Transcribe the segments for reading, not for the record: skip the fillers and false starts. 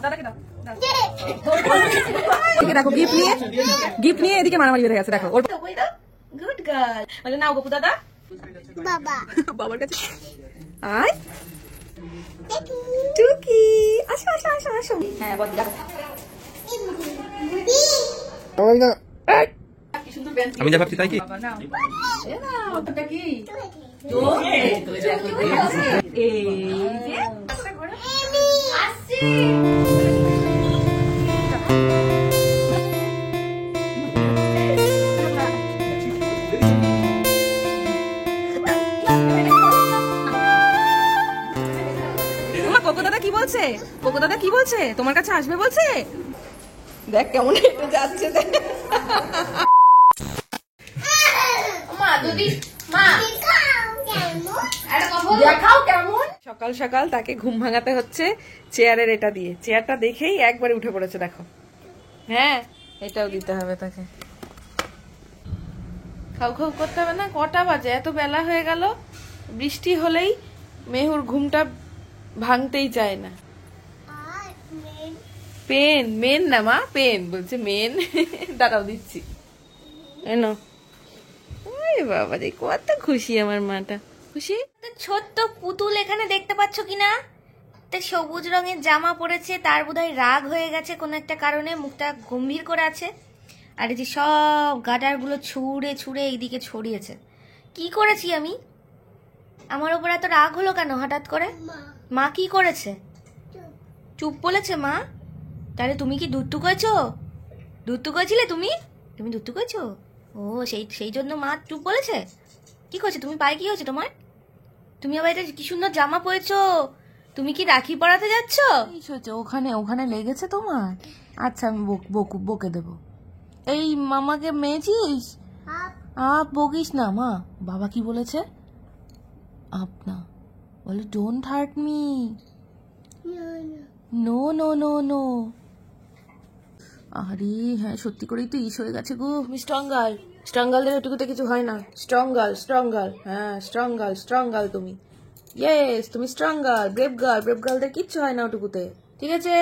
দাদাকে দাও। দেখো গিফট নিয়ে এদিকে মারামারি বেড়ে গেছে। দেখো ওর গুড গার্ল। মানে নাও গপু দাদা বাবার কাছে। আয় টুকি, আসো আসো আসো আসো। হ্যাঁ বল দেখো আমি যা ভাবছি তাই কি? কোকো দাদা কি বলছে? তোমার কাছে আসবে বলছে। দেখ কেমন হেঁটে যাচ্ছে। সকাল সকাল তাকে ঘুম ভাঙাতে হচ্ছে চেয়ারের এটা দিয়ে। চেয়ারটা দেখেই একবারে উঠে পড়েছে। দেখো হ্যাঁ এটাও দিতে হবে তাকে। খাও খাও করতে হবে না। কটা বাজে? এত বেলা হয়ে গেল। বৃষ্টি হলেই মেহুর ঘুমটা ভাঙতেই চায় না। পেন মেন না মা, পেন বলছে মেন। দাঁড়াও দিচ্ছি। এনো বাবা রে কত খুশি আমার মাটা। খুশি? ছোট্ট পুতুল এখানে দেখতে পাচ্ছ কিনা? সবুজ রঙের জামা পরেছে, তার বোধহয় রাগ হয়ে গেছে কোনো একটা কারণে, মুখটা গম্ভীর করে আছে। আর এই যে সব গাডারগুলো ছুঁড়ে ছুঁড়ে এইদিকে ছড়িয়েছে। কি করেছি আমি? আমার ওপর এত রাগ হলো কেন হঠাৎ করে? মা কি করেছে? চুপ বলেছে মা? তাহলে তুমি কি দুধ টুকোয়েছো? দুধ টুকোয়েছিলে তুমি? তুমি দুধ টুকোয়েছো? ও সেই জন্য মা চুপ বলেছে। কি করছে তুমি? পায়ে কি হয়েছে তোমার? তুমি আবার এটা কি সুন্দর জামা পরেছো। তুমি কি রাখি পরাতে যাচ্ছ? ওখানে লেগেছে তোমার? আচ্ছা আমি বকে দেবো। এই মামাকে মেয়েছিস? আপ বকিস না মা। বাবা কি বলেছে? আপ না বলে don't hurt me. No no no no. আরে হ্যাঁ সত্যি করেই তো ইস হয়ে গেছে গো। Strong girl. স্ট্রং গার্লদের ওটুকুতে কিছু হয় না। Strong girl. হ্যাঁ স্ট্রং গার্ল তুমি। ইয়েস তুমি স্ট্রং গার্ল। ব্রেভ গার্লদের কিচ্ছু হয় না ওটুকুতে। ঠিক আছে?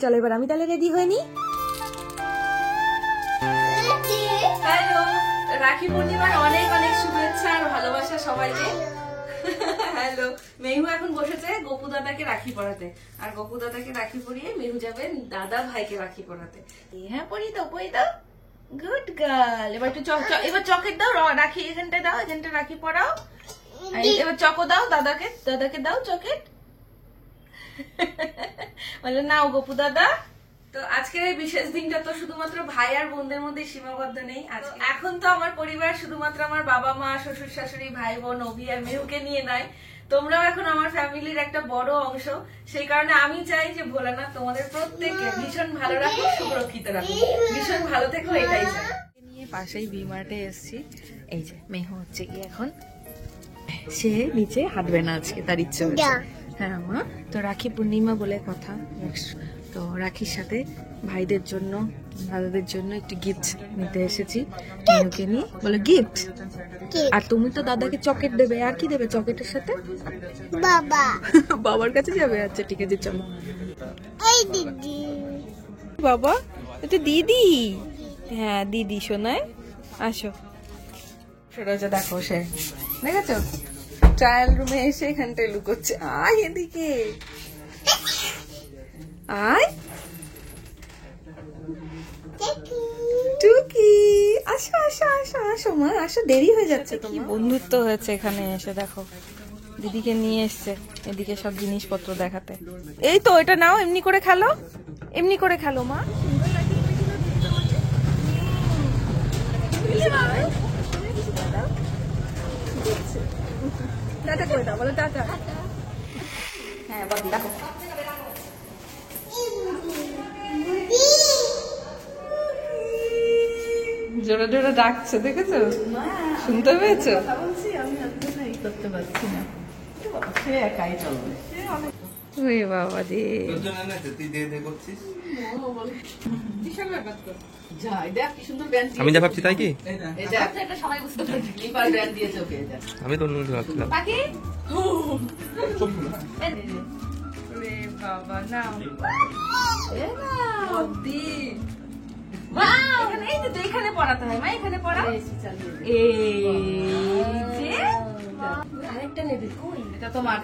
চলো এবার আমি তাহলে রেডি হয়নি। হ্যালো, রাখি পূর্ণিমার অনেক অনেক শুভেচ্ছা আর ভালোবাসা সবাইকে। হ্যালো, মেহু এখন বসেছে গপু দাদাকে রাখি পরাতে। আর গপু দাদাকে রাখি পরিয়ে মেহু যাবে দাদা ভাইকে রাখি পরাতে। হ্যাঁ পরি দাও। Good girl. এবার একটু এবার চকেট দাও। রাখি এখানটায় দাও, এখানটা রাখি পরাও। এবার চকো দাও দাদাকে দাও চকেট। বলে নাও গপু দাদা। তো আজকের এই বিশেষ দিনটা তো শুধুমাত্র ভাই আর বোনদের মধ্যে সীমাবদ্ধ নেই। এখন তো আমার পরিবার শুধুমাত্র আমার বাবা মা, শ্বশুর শাশুড়ি, ভাই বোন, অভি আর মেহুকে নিয়ে নয়, তোমরাও এখন আমার ফ্যামিলির একটা বড় অংশ। সেই কারণে আমি চাই যে ভোলানাথ তোমাদের প্রত্যেককে ভীষণ ভালো রাখো, সুরক্ষিত রাখো, ভীষণ ভালো থেকো, এটাই চাই। নিয়ে পাশেই ভি-মার্টে এসছি। এই যে মেহু হচ্ছে কি এখন সে নিচে হাঁটবে না আজকে, তার ইচ্ছে হচ্ছে। হ্যাঁ মা, তো রাখি পূর্ণিমা বলে কথা, তো রাখির সাথে ভাইদের জন্য দাদাদের জন্য একটু গিফট নিতে এসেছি মেহুকে নিয়ে। বলে গিফট? আর তুমি তো দাদাকে চকেট দেবে। আর কি দেবে চকেটের সাথে? বাবার কাছে যাবে? আচ্ছা ঠিক আছে চলো। বাবা এটা দিদি। হ্যাঁ দিদি শোনায়। আসো। সেটা দেখো সে দেখেছো ট্রায়াল রুমে এসে এখানটায় লুকোচ্ছে। আয় এদিকে আয়। টুকি আসো আসো আসো আসো মা আসো, দেরি হয়ে যাচ্ছে। কি বন্ধুত্ব হয়েছে এখানে এসে। দেখো দিদিকে নিয়ে এসছে এদিকে সব জিনিসপত্র দেখাতে। এই তো এটা নাও, এমনি করে খেলো মা। টাটা করে দাও, বলো টাটা। হ্যাঁ বল দেখো জোরে জোরে ডাকছে, দেখেছো? শুনতে পেয়েছো? আমি করতে পারছি না, সে একাই চলবে। ওরে বাবা রে, তোর জন্য এনেছে, তুই দে দে করছিস। বিশাল ব্যাপার তো। আমি যা ভাবছি তাই কি? এটা সবাই বুঝতে পারবে। আমি তো অন্য কিছু ভাবছিলাম। পাখি ওরে বাবা নাও। বদ্দি। এই তো এখানে পড়াতে হয় মা, এখানে পড়াও। এই যে আরেকটা নেবে কই? এটা তোমার।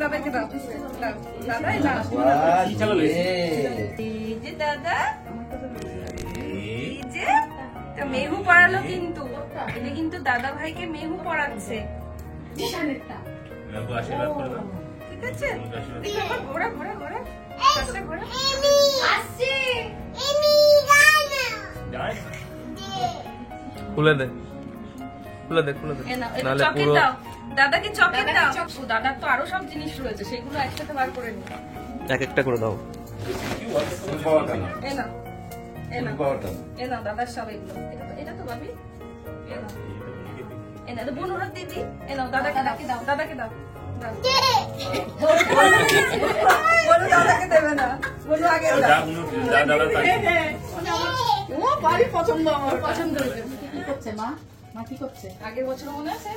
দাদাকে দাও, দাদাই দাও। এই যে দাদা, এই যে তা মেহু পড়ালো কিন্তু, এটা কিন্তু দাদা ভাইকে মেহু পড়াচ্ছে। ঠিক আছে, ঘোরা ঘোরা ঘোরা ঘোরা। আসছে খুলে দে, খুলে দে, খুলে দে, নাহলে চকলেট পুরো দাও, দাদাকে চকলেট দাও। দাদার তো আরো সব জিনিস রয়েছে, সেগুলো একসাথে বার করে নি। এক একটা করে দাও। এ নাও, এ নাও, এ নাও দাদার সব এগুলো। এটা তো ভাবি, এ নাও বোন হাত দিদি, এ নাও দাদাকে দাও, দাদাকে দাও। বলো দাদাকে দেবে না, বলো আগে ও বাড়ি পছন্দ, আমার পছন্দ হয়েছে। কি করছে মা? মা কি করছে? আগের বছর মনে আছে?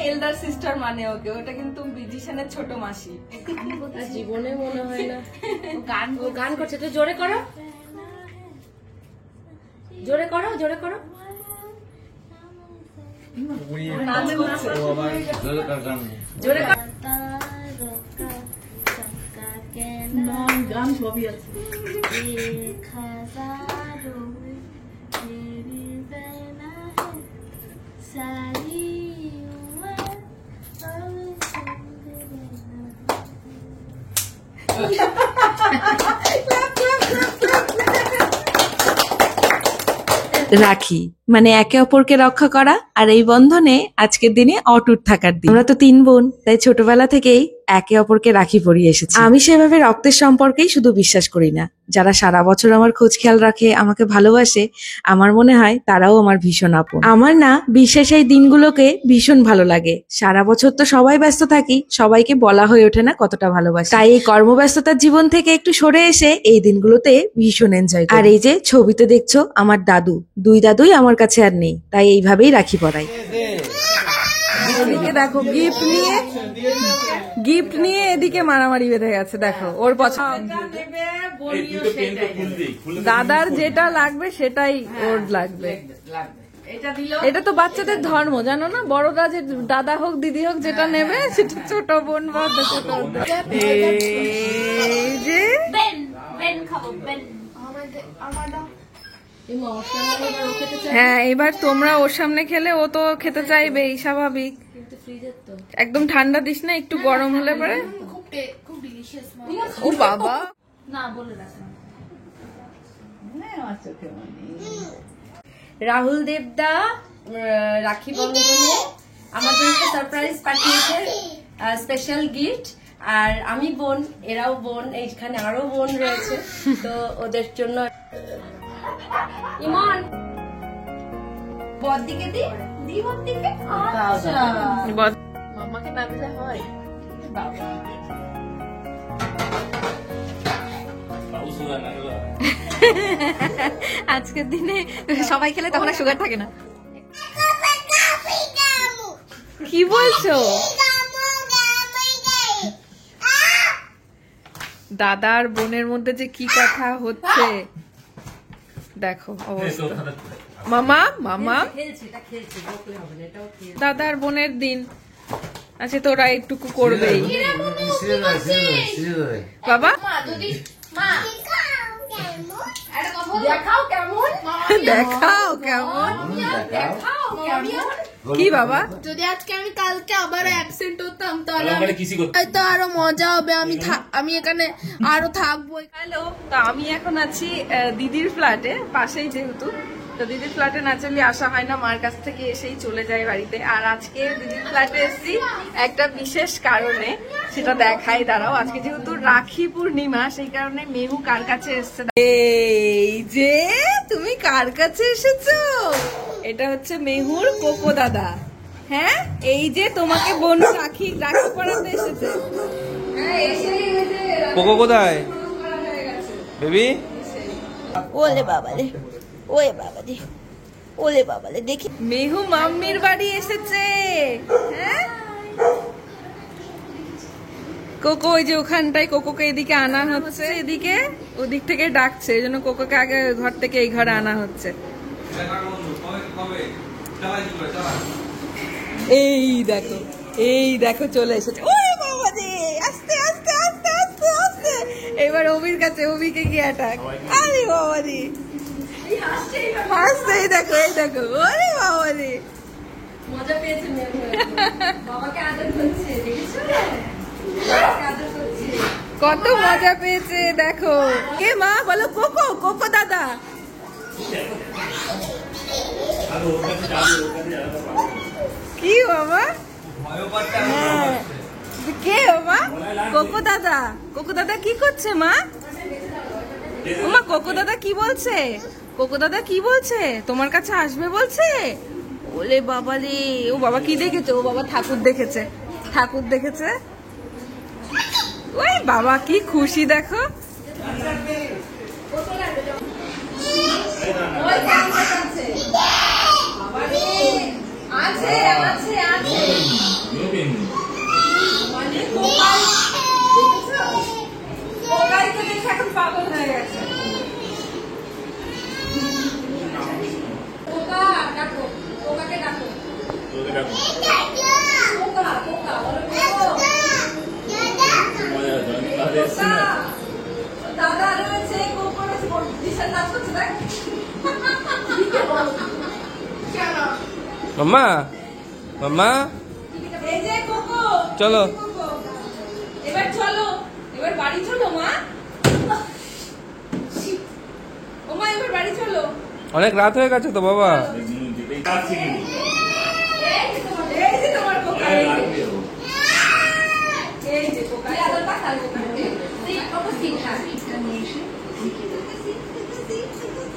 এল্ডার সিস্টার মানে ওকে, ওটা কিন্তু বিজিশানের ছোট মাসি। জীবনে মনে হয় না ও গান করছে। তো জোরে করো, জোরে করো, জোরে করো। নাচ করছে। জোরে করো। গান সবই আছে। রাখি মানে একে অপরকে রক্ষা করা, আর এই বন্ধনে আজকের দিনে অটুট থাকার দিন। আমরা তো 3 বোন, তাই ছোটবেলা থেকেই একে অপরকে রাখি পরিয়ে এসেছি। আমি সেভাবে রক্তের সম্পর্কেই শুধু বিশ্বাস করি না, যারা সারা বছর আমার খোঁজ খেয়াল রাখে, আমাকে ভালোবাসে, আমার মনে হয় তারাও আমার ভীষণ আপন। আমার না বিশেষ এই দিনগুলোকে ভীষণ ভালো লাগে। সারা বছর তো সবাই ব্যস্ত থাকি, সবাইকে বলা হয়ে ওঠে না কতটা ভালোবাসি। তাই এই কর্মব্যস্ততার জীবন থেকে একটু সরে এসে এই দিনগুলোতে ভীষণ এনজয় করি। আর এই যে ছবিতে দেখছো আমার দাদু, 2 দাদুই আমার কাছে আর নেই, তাই এইভাবেই রাখি পরাই। এদিকে দেখো গিফট নিয়ে এদিকে মারামারি বেঁধে গেছে। দেখো ওর পছন্দ, দাদার যেটা লাগবে সেটাই ওর লাগবে। এটা তো বাচ্চাদের ধর্ম, জানো না? বড়রা যে দাদা হোক দিদি হোক যেটা নেবে সেটা ছোট বোন বা ছোট। এই যে হ্যাঁ, এবার তোমরা ওর সামনে খেলে ও তো খেতে চাইবেই, স্বাভাবিক। একদম ঠান্ডা দিস না, একটু গরম হলে পরে। ও বাবা, রাহুল দেবদা রাখি বন্ধনে আমাদের একটা সারপ্রাইজ পাঠিয়েছে, স্পেশাল গিফট। আর আমি বোন, এরাও বোন, এইখানে আরো বোন রয়েছে, তো ওদের জন্য। ইমন বদ্দিকে দি বদ্দিকে। আচ্ছা মামাকে না দিলে হয়? বাবা আজকের দিনে সবাই খেলে তখন আর সুগার থাকে না। কি বলছো? দাদার বোনের মধ্যে যে কি কথা হচ্ছে দেখো অবস্থা। মামা দাদার বোনের দিন আচ্ছা, তোরা একটুকু করবেই বাবা। দেখাও কেমন কি বাবা? যদি আজকে আমি কালকে আবার অ্যাবসেন্ট হতাম তাহলে হয়তো আরো মজা হবে। আমি এখানে আরো থাকবো। হ্যালো, তো আমি এখন আছি দিদির ফ্ল্যাটে পাশেই, যেহেতু তো দিদির ফ্ল্যাটে ন্যাচারালি আসা হয় না, মার কাছ থেকে এসেই চলে যায় বাড়িতে। আর আজকে দিদির ফ্ল্যাটে এসেছি একটা বিশেষ কারণে, সেটা দেখাই দাঁড়াও। আজকে যেহেতু রাখি পূর্ণিমা, সেই কারণে মেহু কার কাছে এসছে। এই যে তুমি কার কাছে এসেছো, এটা হচ্ছে মেহুর কোকো দাদা। হ্যাঁ, এই যে তোমাকে বোন রাখি পরাতে এসেছে। হ্যাঁ, কোকো কোথায় বেবি? ওলে বাবা রে, ওয়ে বাবা রে, ওলে বাবা রে, দেখি মেহু মাম্মির বাড়ি এসেছে। হ্যাঁ, কোকো ওই যে ওখানটায়, কোকোকে এদিকে আনা হচ্ছে, এদিকে ওদিক থেকে ডাকছে, এই জন্য কোকোকে আগে ঘর থেকে এই ঘরে আনা হচ্ছে। এই দেখো চলে এসেছে। ওরে বাবা রে, আস্তে আস্তে আস্তে আস্তে আস্তে, এবার অভির কাছে, অভিকে কি অ্যাটাক। আরে বাবা রে, হাসছে, এই দেখো ওরে বাবা রে, মজা পেয়েছে বাবাকে আদর করছে, দেখেছো কত মজা পেয়েছে। দেখো কে মা, বলো কোকো, কোকো দাদা। কি বাবা, হ্যাঁ, কে মা? কোকো দাদা। কোকো দাদা কি করছে মা? মা কোকো দাদা কি বলছে? কোকো দাদা কি বলছে? তোমার কাছে আসবে বলছে? ওলে বাবা রে, ও বাবা কি দেখেছে? ও বাবা ঠাকুর দেখেছে, ঠাকুর দেখেছে। ওই বাবা কি খুশি দেখো। পাগল হয়ে গেছে। দাদা রয়েছে, বিশাল নাচ করছে দেখ। মাম্মা, মাম্মা এই যে কোকো, চলো। এবার চলো, এবার বাড়ি চলো মা। ও মা, এবার বাড়ি চলো। অনেক রাত হয়ে গেছে তো বাবা। এই যে তোমার কোকা, এই যে কোকা, আদর পাতা কোকা।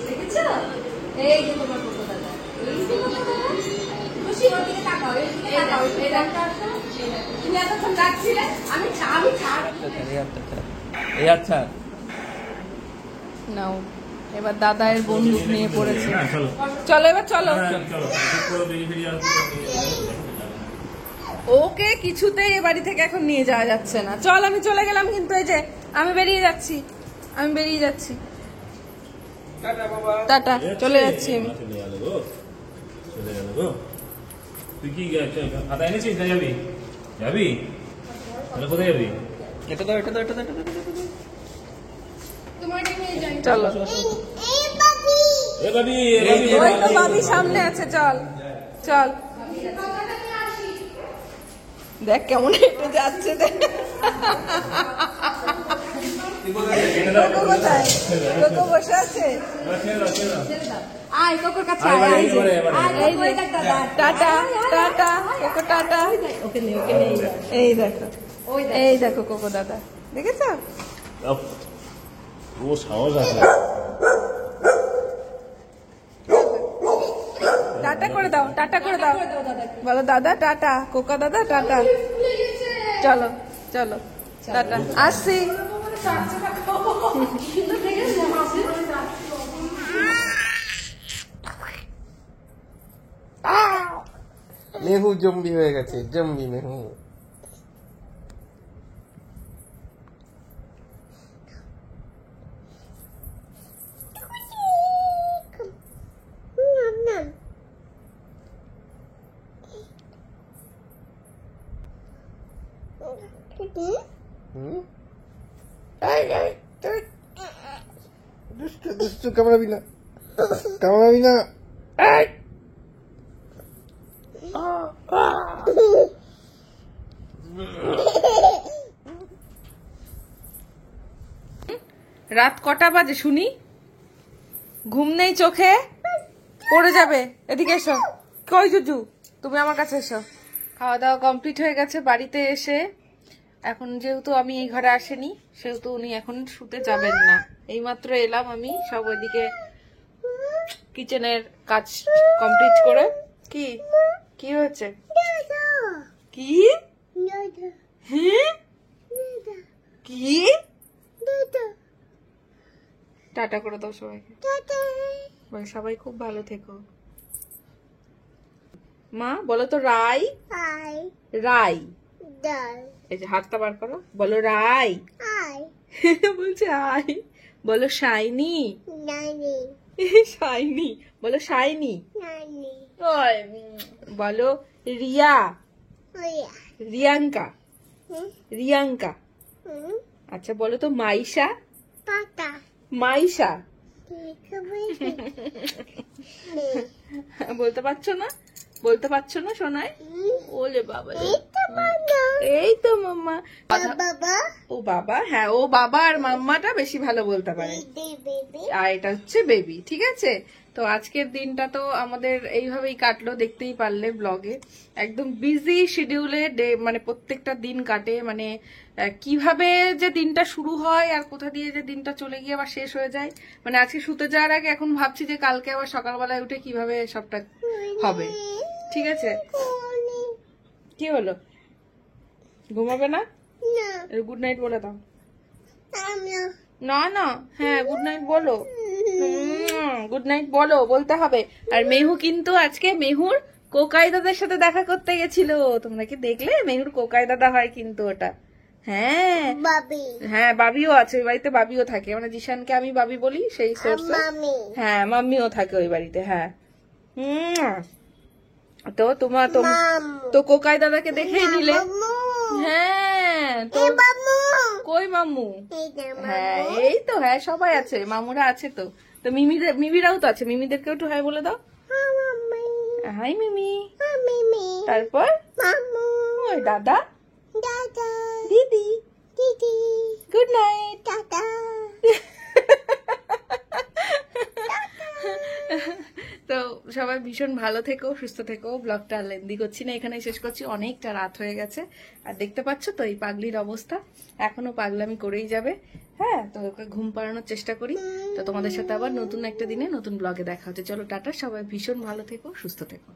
দেখেছো? এই যে তোমার কোকো দাদা, এই যে কোকো দাদা। খুশি ওর দিকে তাকাও, এই দিকে তাকাও, এই দেখো। তুমি এতক্ষণ ডাকছিলে, আমি ছাড়। এই আচ্ছা নাও, এবার দাদায়ের বন্দুক নিয়ে পড়েছে। চলো এবার চলো। ওকে কিছুতেই এ বাড়ি থেকে এখন নিয়ে যাওয়া যাচ্ছে না। চল, আমি চলে গেলাম কিন্তু। এই যে আমি বেরিয়ে যাচ্ছি, টাটা, চলে যাচ্ছি আমি। তুই কি খাতা এনেছিস না যাবি? তাহলে কোথায় যাবি? এটা দাও। চলো, ওই তো বাবি সামনে আছে, চল। দেখ কেমন হেঁটে যাচ্ছে, দেখ। কোকো কোথায়? কোকো বসে আছে। আয় কোকোর কাছে আয়। Tata, cocoa tata. এই দেখো কোকো দাদা, দেখেছো? ও সাহস আছে। টাটা করে দাও বলো দাদা টাটা, কোকা দাদা টাটা। চলো টাটা, আসছি। মেহু জম্বি হয়ে গেছে, জম্বি মেহু। দুষ্টু কামড়াবি না। রাত কটা বাজে শুনি? ঘুম নেই চোখে? পড়ে যাবে, এদিকে এসো। কই জুজু, তুমি আমার কাছে এসো। খাওয়া দাওয়া কমপ্লিট হয়ে গেছে বাড়িতে এসে। এখন যেহেতু আমি এই ঘরে আসেনি, সেহেতু উনি এখন শুতে যাবেন না। এইমাত্র এলাম আমি, সব ওইদিকে কিচেনের কাজ কমপ্লিট করে। কি কি হয়েছে? কি হ্যাঁ কি? টাটা করে দাও সবাইকে। বল সবাই খুব ভালো থেকো। মা বলো তো রাই। রাই, এই যে হাতটা বার করো, বলো রাই। বলছে আই। বলো শাইনি। শাইনি, বলো শাইনি। ওই, বলো রিয়া। রিয়াঙ্কা। রিয়াঙ্কা। আচ্ছা বলো তো মাইশা। মাইশা। বলতে পারছো না? বলতে পারছো না শোনায়? ওলে বাবা, এই তো মাম্মা। ও বাবা, হ্যাঁ ও বাবা আর মাম্মাটা বেশি ভালো বলতে পারে। আর এটা হচ্ছে বেবি, ঠিক আছে? তো আজকের দিনটা তো আমাদের এইভাবেই কাটলো, দেখতেই পারলে ব্লগে। একদম বিজি শিডিউলে ডে, মানে প্রত্যেকটা দিন কাটে, মানে কিভাবে যে দিনটা শুরু হয় আর কোথা দিয়ে যে দিনটা চলে গিয়ে আবার শেষ হয়ে যায়। মানে আজকে শুতে যাওয়ার আগে এখন ভাবছি যে কালকে আবার সকালবেলায় উঠে কিভাবে সবটা হবে, ঠিক আছে? কি হলো, ঘুমাবে না? গুড নাইট বলে দাও। না না, হ্যাঁ গুড নাইট বলো, গুড নাইট বলো, বলতে হবে। আর মেহু কিন্তু আজকে মেহুর কোকাই দাদার সাথে দেখা করতে গেছিল। তোমরা কি দেখলে? মেহুর কোকাই দাদা হয় কিন্তু ওটা। হ্যাঁ হ্যাঁ, বাবিও আছে ওই বাড়িতে, বাবিও থাকে। মানে জিশানকে আমি বাবি বলি সেই সোর্সে। হ্যাঁ মাম্মিও থাকে ওই বাড়িতে। হ্যাঁ তো তোমার তো কোকাই দাদাকে দেখেই নিলে। হ্যাঁ তো কই মাম্মু? হ্যাঁ এই তো, হ্যাঁ সবাই আছে, মামুরা আছে তো। তো মিমিরাও তো আছে, মিমিদেরকেও একটু হাই বলে দাও। হাই মিমি। তারপর ওই দাদা, দিদি, গুড নাইট। তো সবাই ভীষণ ভালো থেকো, সুস্থ থেকো। ব্লগটা লেন্দি করছি না, এখানে শেষ করছি, অনেকটা রাত হয়ে গেছে। আর দেখতে পাচ্ছ তো এই পাগলির অবস্থা, এখনো পাগলামি করেই যাবে। হ্যাঁ, তো ওকে ঘুম পাড়ানোর চেষ্টা করি। তো তোমাদের সাথে আবার নতুন একটা দিনে নতুন ব্লগে দেখা হচ্ছে। চলো টাটা, সবাই ভীষণ ভালো থেকো, সুস্থ থেকো।